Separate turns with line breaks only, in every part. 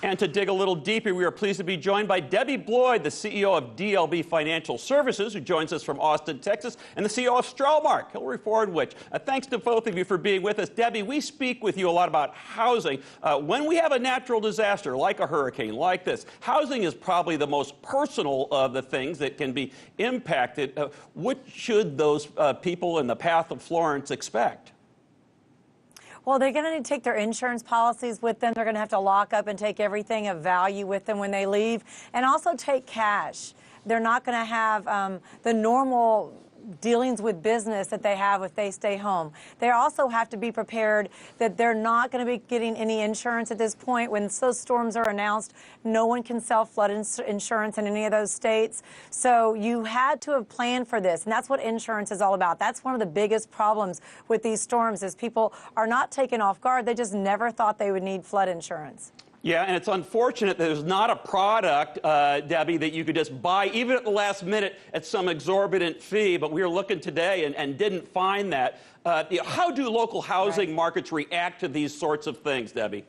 And to dig a little deeper, we are pleased to be joined by Debbie Bloyd, the CEO of DLB Financial Services, who joins us from Austin, Texas, and the CEO of Strollmark, Hillary Fordwich. Thanks to both of you for being with us. Debbie, we speak with you a lot about housing. When we have a natural disaster, like a hurricane, like this, housing is probably the most personal of the things that can be impacted. What should those people in the path of Florence expect?
Well, they're going to need to take their insurance policies with them. They're going to have to lock up and take everything of value with them when they leave, and also take cash. They're not going to have the normal dealings with business that they have if they stay home. They also have to be prepared that they're not going to be getting any insurance at this point. When those storms are announced, no one can sell flood insurance in any of those states. So you had to have planned for this, and that's what insurance is all about. That's one of the biggest problems with these storms is people are not taken off guard. They just never thought they would need flood insurance.
Yeah, and it's unfortunate that there's not a product, Debbie, that you could just buy, even at the last minute, at some exorbitant fee. But we were looking today and didn't find that. How do local housing markets react to these sorts of things, Debbie?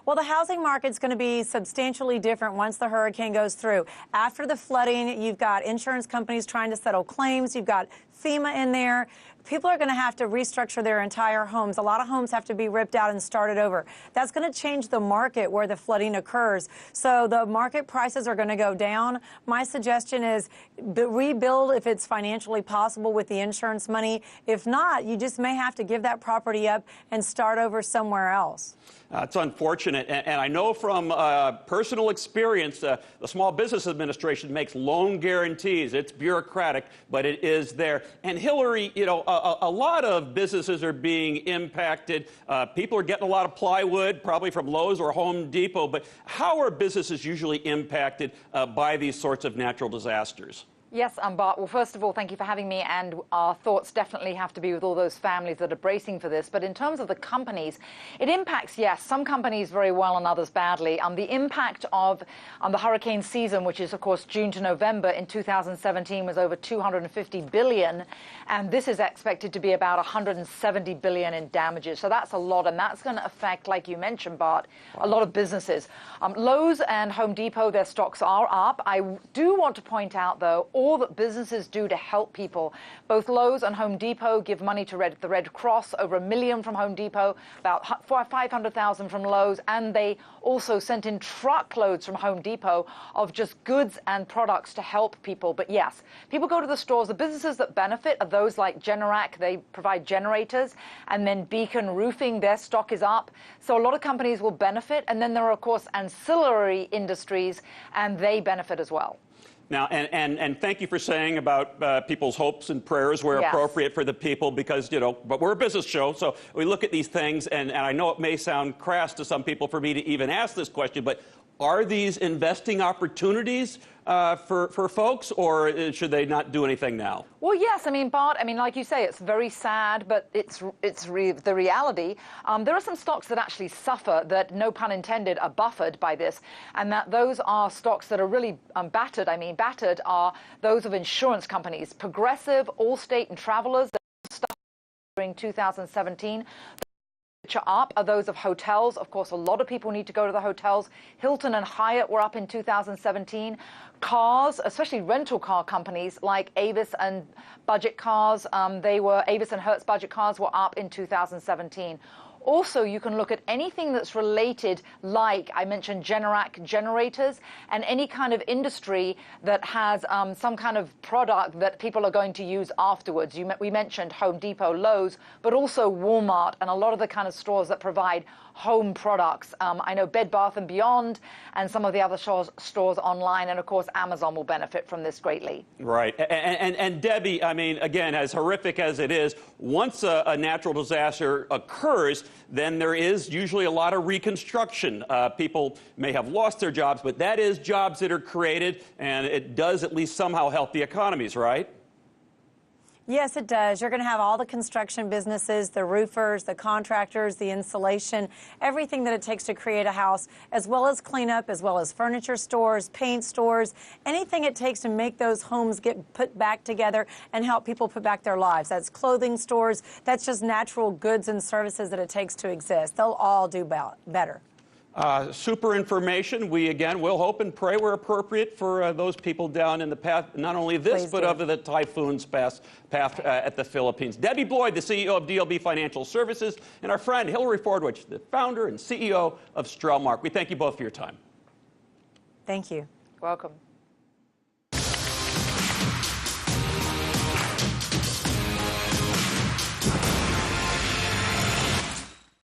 Well, the housing market's going to be substantially different once the hurricane goes through. After the flooding, you've got insurance companies trying to settle claims. You've got FEMA in there. People are going to have to restructure their entire homes. A lot of homes have to be ripped out and started over. That's going to change the market where the flooding occurs. So the market prices are going to go down. My suggestion is rebuild if it's financially possible with the insurance money. If not, you just may have to give that property up and start over somewhere else.
It's unfortunate, and I know from personal experience, the Small Business Administration makes loan guarantees. It's bureaucratic, but it is there. And Hillary, you know, a lot of businesses are being impacted. People are getting a lot of plywood, probably from Lowe's or Home Depot. But how are businesses usually impacted by these sorts of natural disasters?
Yes, Bart. Well, first of all, thank you for having me, and our thoughts definitely have to be with all those families that are bracing for this. But in terms of the companies, it impacts, yes, some companies very well and others badly. The impact of the hurricane season, which is, of course, June to November in 2017, was over $250 billion, and this is expected to be about $170 billion in damages. So that's a lot, and that's going to affect, like you mentioned, Bart, a lot of businesses. Lowe's and Home Depot, their stocks are up. I do want to point out, though, all that businesses do to help people. Both Lowe's and Home Depot give money to the Red Cross, over $1 million from Home Depot, about $500,000 from Lowe's, and they also sent in truckloads from Home Depot of just goods and products to help people. But yes, people go to the stores. The businesses that benefit are those like Generac. They provide generators, and then Beacon Roofing, their stock is up. So a lot of companies will benefit, and then there are, of course, ancillary industries, and they benefit as well.
Now, and thank you for saying about people's hopes and prayers where appropriate for the people, because, you know, but we're a business show, so we look at these things, and I know it may sound crass to some people for me to even ask this question, but are these investing opportunities for folks, or should they not do anything now?
Well, yes. I mean, Bart, I mean, like you say, it's very sad, but it's the reality. There are some stocks that actually suffer, that, no pun intended, are buffered by this, and that those are stocks that are really battered. I mean, battered are those of insurance companies. Progressive, Allstate, and Travelers, during 2017. Which are up are those of hotels. Of course, a lot of people need to go to the hotels. Hilton and Hyatt were up in 2017. Cars, especially rental car companies like Avis and Budget Cars, Avis and Hertz Budget Cars were up in 2017. Also, you can look at anything that's related, like I mentioned Generac generators, and any kind of industry that has some kind of product that people are going to use afterwards. We mentioned Home Depot, Lowe's, but also Walmart and a lot of the kind of stores that provide home products. I know Bed Bath & Beyond and some of the other stores online, and of course Amazon will benefit from this greatly.
Right. And Debbie, I mean, again, as horrific as it is, once a natural disaster occurs, then there is usually a lot of reconstruction. People may have lost their jobs, but that is jobs that are created, and it does at least somehow help the economies, right?
Yes, it does. You're going to have all the construction businesses, the roofers, the contractors, the insulation, everything that it takes to create a house, as well as cleanup, as well as furniture stores, paint stores, anything it takes to make those homes get put back together and help people put back their lives. That's clothing stores. That's just natural goods and services that it takes to exist. They'll all do better.
Super information. We, again, will hope and pray we're appropriate for those people down in the path, not only this,
Please
but
do.
of the typhoon's path at the Philippines. Debbie Bloyd, the CEO of DLB Financial Services, and our friend Hillary Fordwich, the founder and CEO of Strellmark. We thank you both for your time.
Thank you.
Welcome.